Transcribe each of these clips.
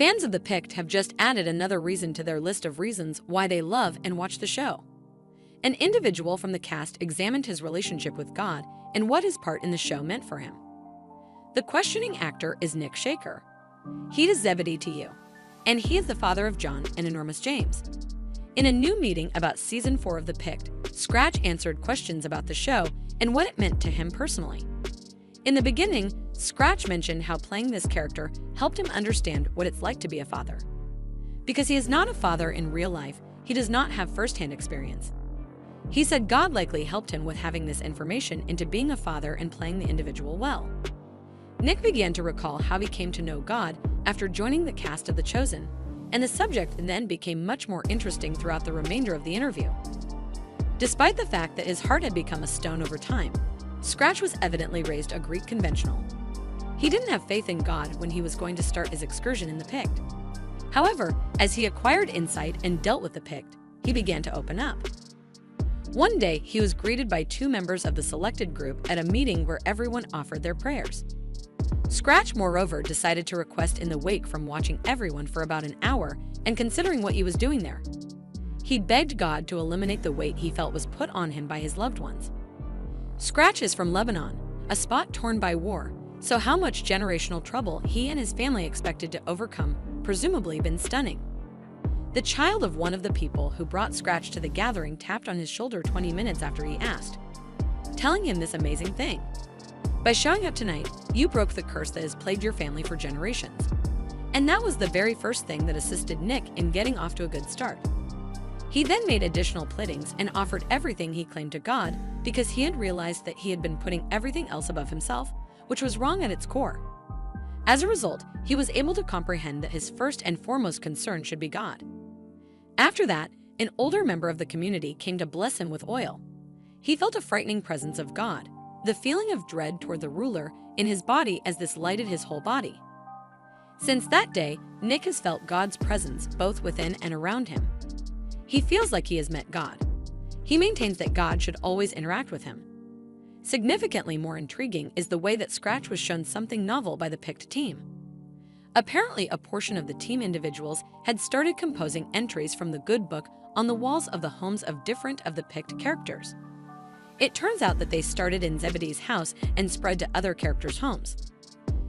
Fans of The Pict have just added another reason to their list of reasons why they love and watch the show. An individual from the cast examined his relationship with God and what his part in the show meant for him. The questioning actor is Nick Shaker. He is Zebedee to you, and he is the father of John and enormous James. In a new meeting about Season 4 of The Pict, Scratch answered questions about the show and what it meant to him personally. In the beginning, Scratch mentioned how playing this character helped him understand what it's like to be a father. Because he is not a father in real life, he does not have first-hand experience. He said God likely helped him with having this information into being a father and playing the individual well. Nick began to recall how he came to know God after joining the cast of The Chosen, and the subject then became much more interesting throughout the remainder of the interview. Despite the fact that his heart had become a stone over time, Scratch was evidently raised a Greek conventional. He didn't have faith in God when he was going to start his excursion in the Pict. However, as he acquired insight and dealt with the Pict, he began to open up. One day, he was greeted by two members of the selected group at a meeting where everyone offered their prayers. Scratch, moreover, decided to request in the wake from watching everyone for about an hour and considering what he was doing there. He begged God to eliminate the weight he felt was put on him by his loved ones. Scratch is from Lebanon, a spot torn by war, so how much generational trouble he and his family expected to overcome presumably been stunning. The child of one of the people who brought Scratch to the gathering tapped on his shoulder 20 minutes after he asked, telling him this amazing thing. By showing up tonight, you broke the curse that has plagued your family for generations. And that was the very first thing that assisted Nick in getting off to a good start. He then made additional pleadings and offered everything he claimed to God because he had realized that he had been putting everything else above himself, which was wrong at its core. As a result, he was able to comprehend that his first and foremost concern should be God. After that, an older member of the community came to bless him with oil. He felt a frightening presence of God, the feeling of dread toward the ruler in his body as this lighted his whole body. Since that day, Nick has felt God's presence both within and around him. He feels like he has met God. He maintains that God should always interact with him. Significantly more intriguing is the way that Scratch was shown something novel by the Pict team. Apparently, a portion of the team individuals had started composing entries from the good book on the walls of the homes of different of the Pict characters. It turns out that they started in Zebedee's house and spread to other characters' homes.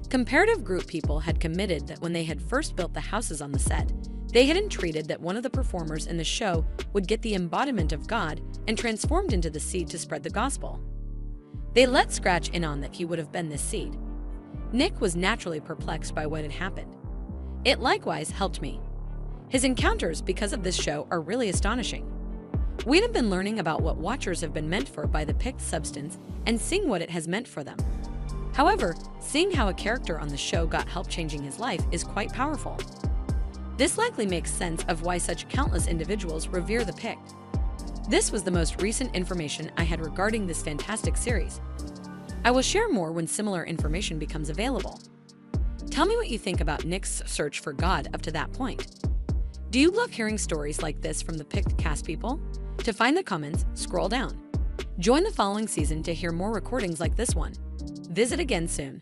Comparative group people had committed that when they had first built the houses on the set, they had entreated that one of the performers in the show would get the embodiment of God and transformed into the seed to spread the gospel. They let Scratch in on that he would have been this seed. Nick was naturally perplexed by what had happened. It likewise helped me. His encounters because of this show are really astonishing. We have been learning about what watchers have been meant for by the Pict substance and seeing what it has meant for them. However, seeing how a character on the show got help changing his life is quite powerful. This likely makes sense of why such countless individuals revere the Pict. This was the most recent information I had regarding this fantastic series. I will share more when similar information becomes available. Tell me what you think about Nick's search for God up to that point. Do you love hearing stories like this from the Pict cast people? To find the comments, scroll down. Join the following season to hear more recordings like this one. Visit again soon.